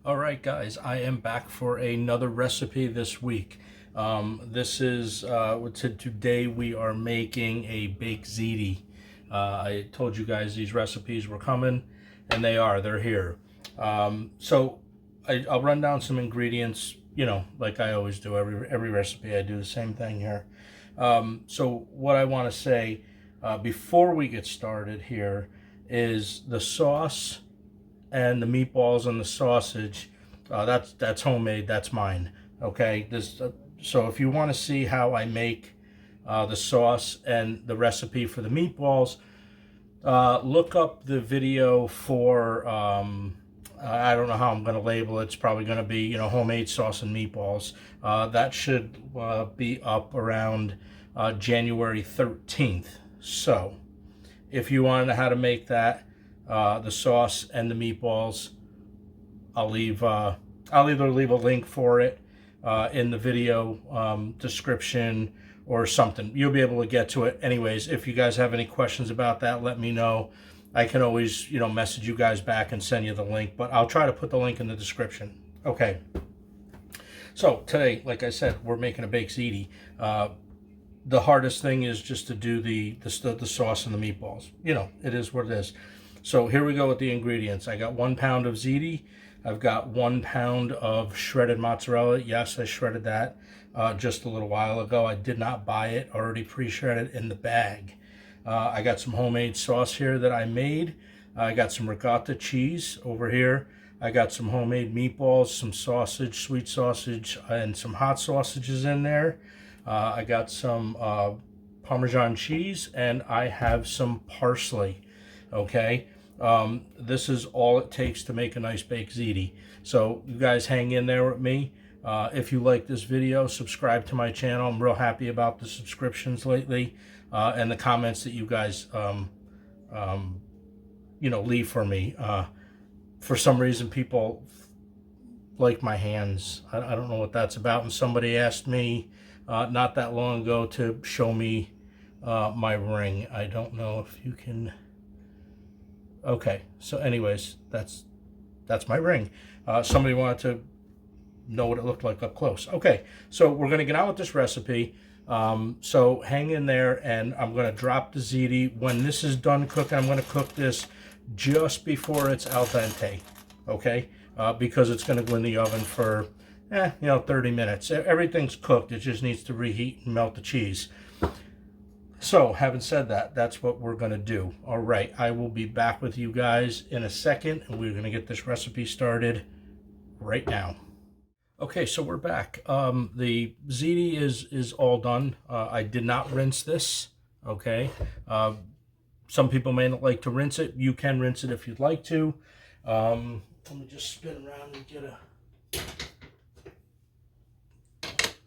All right, guys, I am back for another recipe this week. This is today we are making a baked ziti. I told you guys these recipes were coming, and they're here. I'll run down some ingredients, like I always do. Every recipe I do the same thing here. So what I want to say before we get started here is the sauce and the meatballs and the sausage, that's homemade. That's mine. Okay. So if you want to see how I make the sauce and the recipe for the meatballs, look up the video for I don't know how I'm going to label it. It's probably going to be homemade sauce and meatballs. That should be up around January 13th. So if you want to know how to make that, the sauce and the meatballs, I'll either leave a link for it in the video description or something. You'll be able to get to it. Anyways, if you guys have any questions about that, let me know. I can always, message you guys back and send you the link, but I'll try to put the link in the description. Okay. So today, like I said, we're making a baked ziti. The hardest thing is just to do the sauce and the meatballs. It is what it is. So here we go with the ingredients. I got 1 pound of ziti. I've got 1 pound of shredded mozzarella. Yes, I shredded that just a little while ago. I did not buy it already pre-shredded in the bag. I got some homemade sauce here that I made. I got some ricotta cheese over here. I got some homemade meatballs, some sausage, sweet sausage, and some hot sausages in there. I got some parmesan cheese, and I have some parsley. Okay, this is all it takes to make a nice baked ziti. So you guys hang in there with me. If you like this video, subscribe to my channel. I'm real happy about the subscriptions lately and the comments that you guys leave for me. For some reason, people like my hands. I don't know what that's about. And somebody asked me not that long ago to show me my ring. I don't know if you can. Okay, so anyways, that's my ring. Somebody wanted to know what it looked like up close. Okay, so we're gonna get on with this recipe. So hang in there, and I'm gonna drop the ziti. When this is done cooking, I'm gonna cook this just before it's al dente, okay? Because it's gonna go in the oven for 30 minutes. Everything's cooked, it just needs to reheat and melt the cheese. So, having said that, that's what we're going to do. All right, I will be back with you guys in a second, and we're going to get this recipe started right now. Okay, so we're back. The ziti is all done. I did not rinse this, okay? Some people may not like to rinse it. You can rinse it if you'd like to. Let me just spin around and get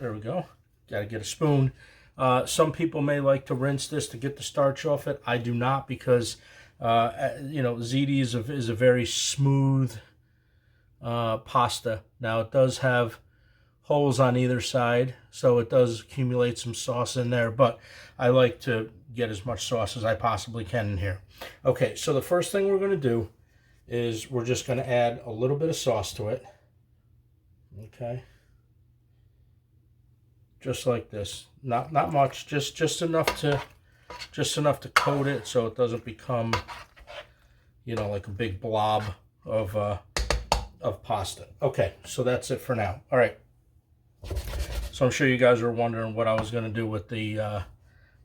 there we go. Got to get a spoon. Some people may like to rinse this to get the starch off it. I do not, because ziti is a very smooth pasta. Now it does have holes on either side, so it does accumulate some sauce in there, but I like to get as much sauce as I possibly can in here. Okay, so the first thing we're going to do is we're just going to add a little bit of sauce to it. Okay. Just like this, not much, just enough to coat it so it doesn't become, like a big blob of pasta. Okay, so that's it for now. All right. So I'm sure you guys are wondering what I was going to do with the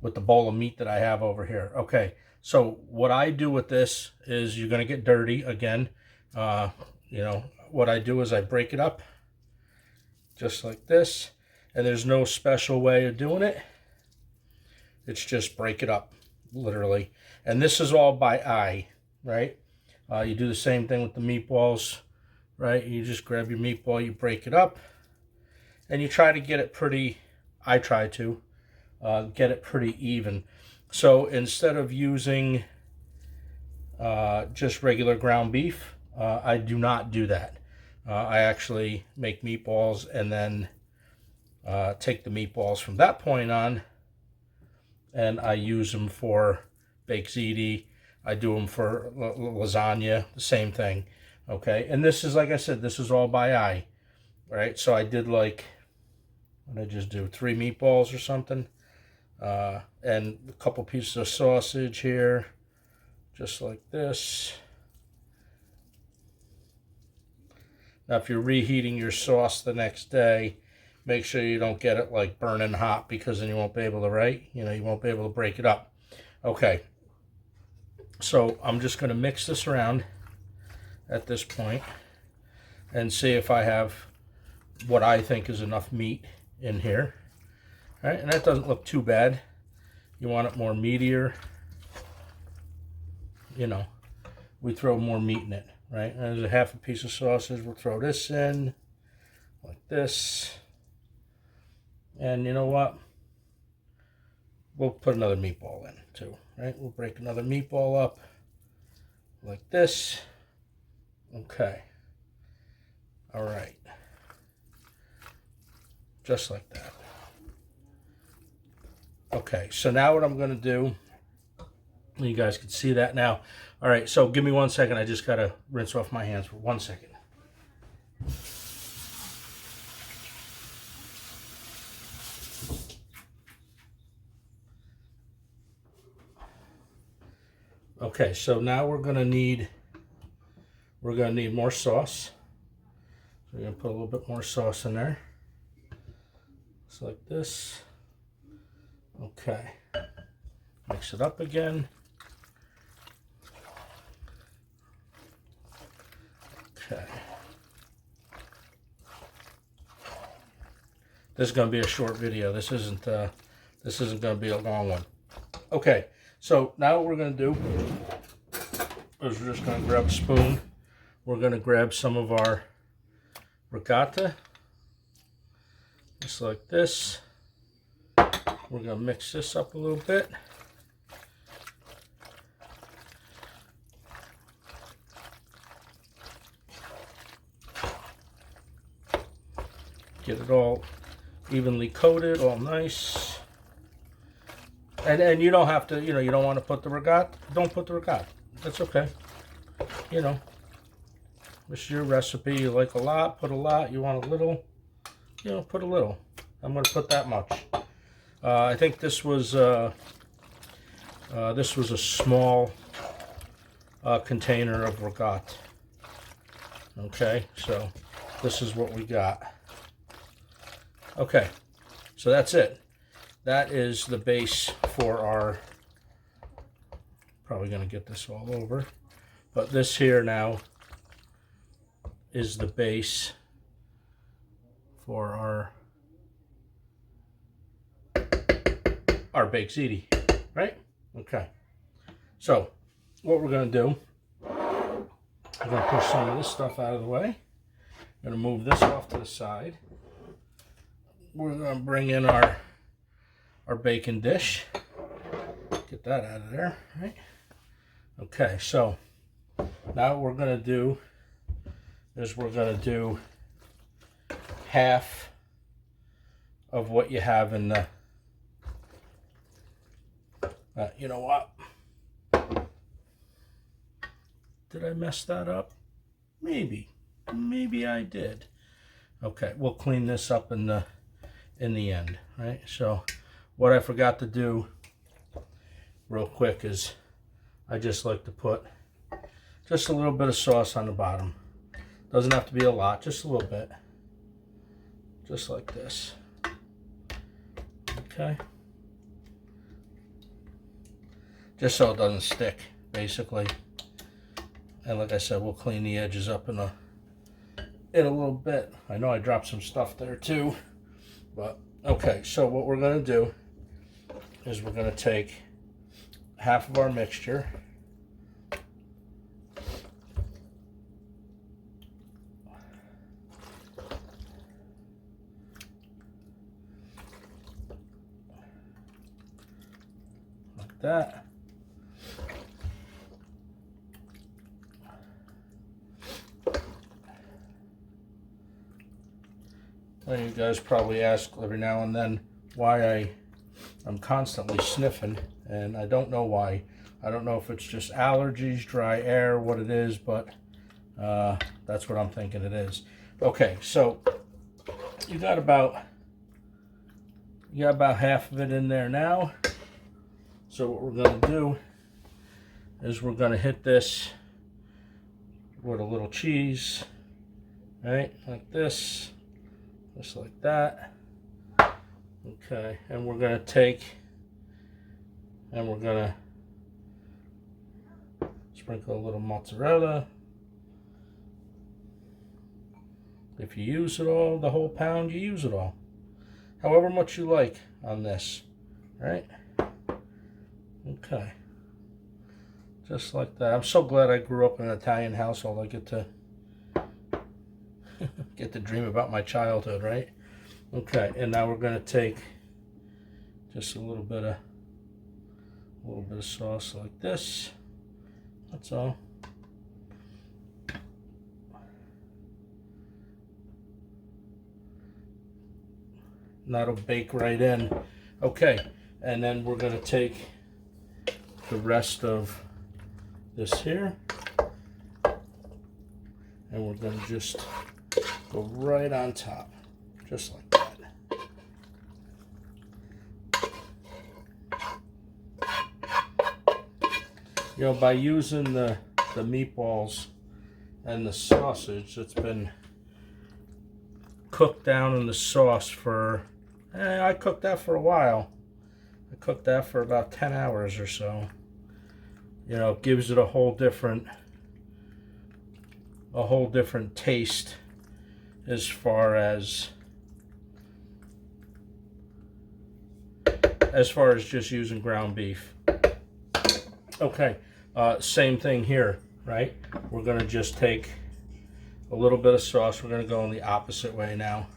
bowl of meat that I have over here. Okay, so what I do with this is you're going to get dirty again. What I do is I break it up just like this. And there's no special way of doing it. It's just break it up, literally. And this is all by eye, right? You do the same thing with the meatballs, right? You just grab your meatball, you break it up, and you try to get it pretty, I try to, get it pretty even. So instead of using just regular ground beef, I do not do that. I actually make meatballs and then take the meatballs from that point on, and I use them for baked ziti. I do them for lasagna, the same thing. Okay, and this is, like I said, this is all by eye, right? So I did like, what did I just do? 3 meatballs or something, and a couple pieces of sausage here, just like this. Now, if you're reheating your sauce the next day, make sure you don't get it like burning hot, because then you won't be able to, you won't be able to break it up. Okay, so I'm just going to mix this around at this point and see if I have what I think is enough meat in here. All right, and that doesn't look too bad. You want it more meatier. You know, we throw more meat in it, right? And there's a half a piece of sausage. We'll throw this in like this. And you know what? We'll put another meatball in too, right? We'll break another meatball up like this. Okay. All right. Just like that. Okay, so now what I'm going to do, you guys can see that now. All right, so give me 1 second. I just got to rinse off my hands for 1 second. Okay, so now we're going to need more sauce. So we're going to put a little bit more sauce in there. Just like this. Okay. Mix it up again. Okay. This is going to be a short video. This isn't going to be a long one. Okay. So now what we're going to do is we're just going to grab a spoon. We're going to grab some of our ricotta, just like this. We're going to mix this up a little bit. Get it all evenly coated, all nice. And you don't have to, you don't want to put the ricotta, don't put the ricotta. That's okay. This is your recipe. You like a lot, put a lot. You want a little, put a little. I'm going to put that much. I think this was a small container of ricotta. Okay, so this is what we got. Okay, so that's it. That is the base for our, probably going to get this all over, but this here now is the base for our baked ziti, right? Okay, so what we're going to do, I'm going to push some of this stuff out of the way. I'm going to move this off to the side. We're going to bring in our bacon dish. Get that out of there, right? Okay, so now what we're going to do is we're going to do half of what you have in the, you know what? Did I mess that up? Maybe I did. Okay, we'll clean this up in the end, right? So what I forgot to do real quick is I just like to put just a little bit of sauce on the bottom. Doesn't have to be a lot, just a little bit. Just like this. Okay. Just so it doesn't stick, basically. And like I said, we'll clean the edges up in a little bit. I know I dropped some stuff there too. But okay, so what we're going to do is we're going to take half of our mixture, like that. You guys probably ask every now and then why I'm constantly sniffing, and I don't know why. I don't know if it's just allergies, dry air, what it is, but That's what I'm thinking it is. Okay, so you got about half of it in there now. So what we're going to do is we're going to hit this with a little cheese, right? Like this, just like that. Okay, and we're going to take and we're going to sprinkle a little mozzarella. If you use it all, the whole pound, you use it all. However much you like on this, right? Okay. Just like that. I'm so glad I grew up in an Italian household. I get to dream about my childhood, right? Okay, and now we're going to take just a little bit of sauce like this. That's all. And that'll bake right in. Okay, and then we're going to take the rest of this here, and we're going to just go right on top, just like that. You know, by using the meatballs and the sausage, it's been cooked down in the sauce for, I cooked that for a while. I cooked that for about 10 hours or so. You know, it gives it a whole different taste as far as just using ground beef. Okay, same thing here, right? We're gonna just take a little bit of sauce. We're gonna go in the opposite way now.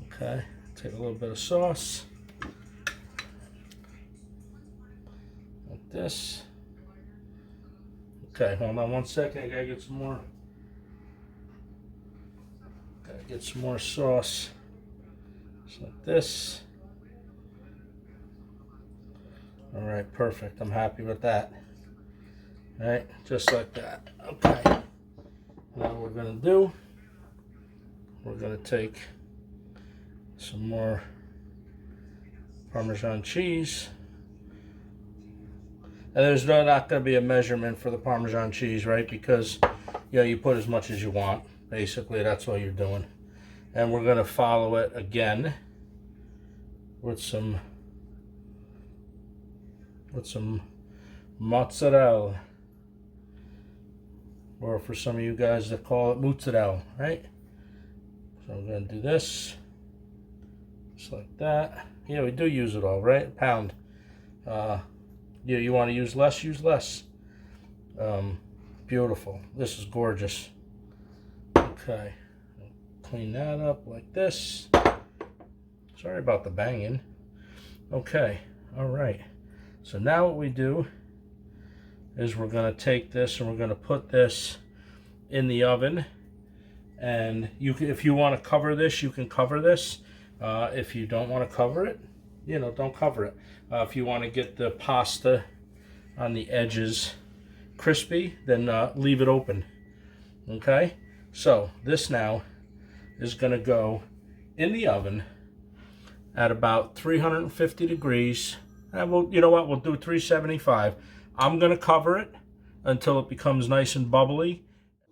Okay, take a little bit of sauce. Like this. Okay, hold on 1 second. I gotta get some more. Gotta get some more sauce. Just like this. All right, perfect. I'm happy with that. All right, just like that. Okay. Now what we're gonna do, we're gonna take some more Parmesan cheese. And there's not going to be a measurement for the Parmesan cheese, right? Because, you know, you put as much as you want. Basically, that's all you're doing. And we're going to follow it again with some mozzarella. Or for some of you guys that call it mozzarella, right? So I'm going to do this. Just like that. Yeah, we do use it all, right? A pound. Yeah, you want to use less, use less. Beautiful. This is gorgeous. Okay. Clean that up like this. Sorry about the banging. Okay. All right. So now what we do is we're going to take this and we're going to put this in the oven. And you can, if you want to cover this, you can cover this. If you don't want to cover it, you know, don't cover it. If you want to get the pasta on the edges crispy, then leave it open. Okay? So this now is going to go in the oven at about 350 degrees. And we'll, you know what, we'll do 375. I'm going to cover it until it becomes nice and bubbly.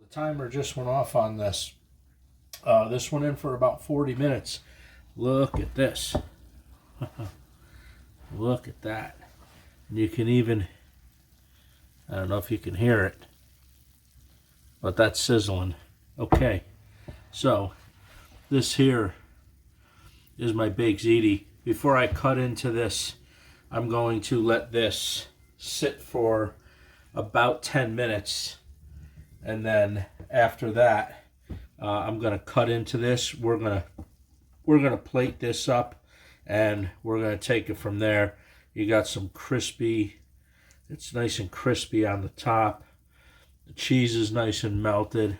The timer just went off on this. This went in for about 40 minutes. Look at this. Look at that. And you can even, I don't know if you can hear it, but that's sizzling. Okay, so this here is my baked ziti. Before I cut into this, I'm going to let this sit for about 10 minutes. And then after that, I'm going to cut into this. We're going to plate this up. And we're going to take it from there. You got some crispy, it's nice and crispy on the top. The cheese is nice and melted.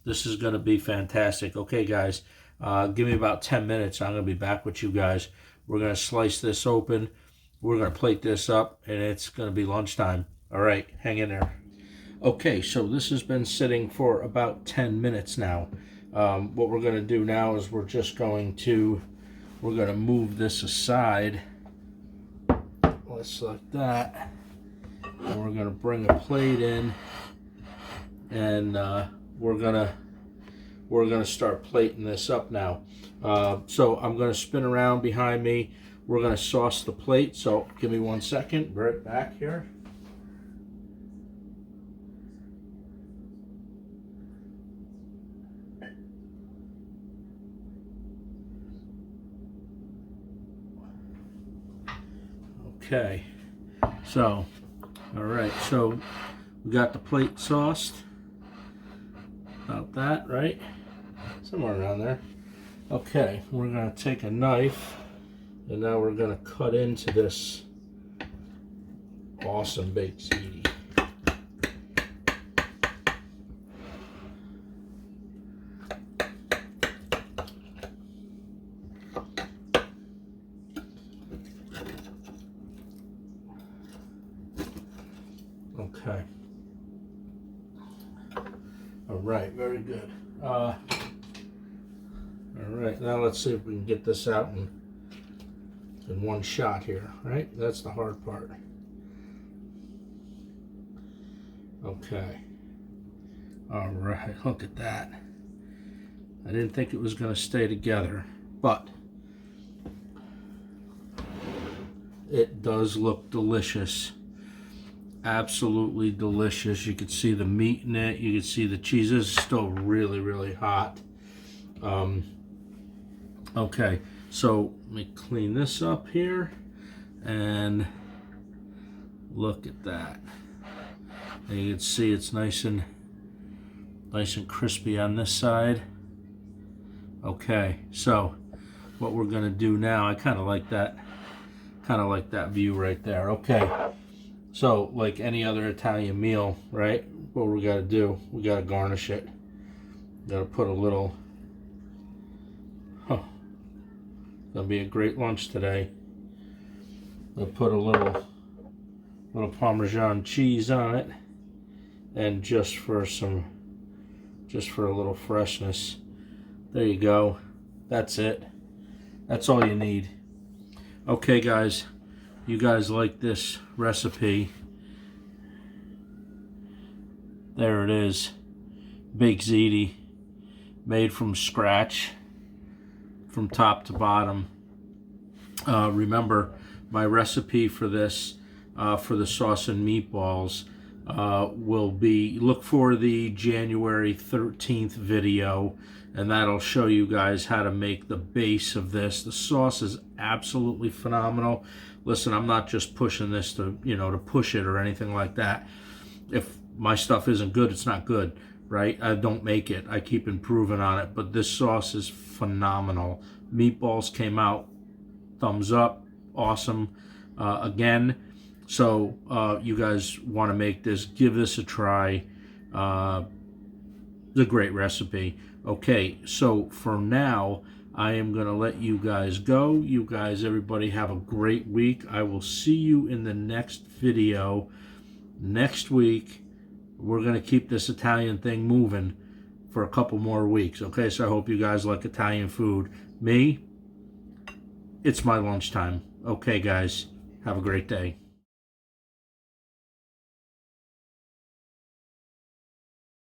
This is going to be fantastic. Okay, guys, give me about 10 minutes. I'm going to be back with you guys. We're going to slice this open. We're going to plate this up, and it's going to be lunchtime. All right, hang in there. Okay, so this has been sitting for about 10 minutes now. What we're going to do now is we're going to move this aside, just like that, and we're going to bring a plate in, and we're gonna start plating this up now. So I'm gonna spin around behind me. We're gonna sauce the plate. So give me 1 second. Right back here. Okay. So, all right. So we got the plate sauced. About that, right? Somewhere around there. Okay, we're going to take a knife and now we're going to cut into this awesome baked ziti. Okay. All right, very good. All right, now let's see if we can get this out in one shot here, right? That's the hard part. Okay. All right, look at that. I didn't think it was going to stay together, but it does look delicious. Absolutely delicious. You can see the meat in it. You can see the cheese. This is still really, really hot. Okay, so let me clean this up here, and look at that. And you can see it's nice and crispy on this side. Okay, so what we're gonna do now, I kind of like that view right there. Okay, so like any other Italian meal, right? What we gotta do, we gotta garnish it. Gotta put a little. Gonna be a great lunch today. I'll put a little parmesan cheese on it, and just for a little freshness. There you go. That's it. That's all you need. Okay, guys, you guys like this recipe? There it is, baked ziti, made from scratch, from top to bottom. Remember, my recipe for this, for the sauce and meatballs, will be, look for the January 13th video, and that'll show you guys how to make the base of this. The sauce is absolutely phenomenal. Listen, I'm not just pushing this to, to push it or anything like that. If my stuff isn't good, it's not good, right? I don't make it. I keep improving on it, but this sauce is phenomenal. Meatballs came out, thumbs up, awesome. Again, so you guys want to make this, give this a try. It's a great recipe. Okay, so for now, I am going to let you guys go. You guys, everybody, have a great week. I will see you in the next video next week. We're going to keep this Italian thing moving for a couple more weeks. Okay, so I hope you guys like Italian food. Me, it's my lunchtime. Okay, guys, have a great day.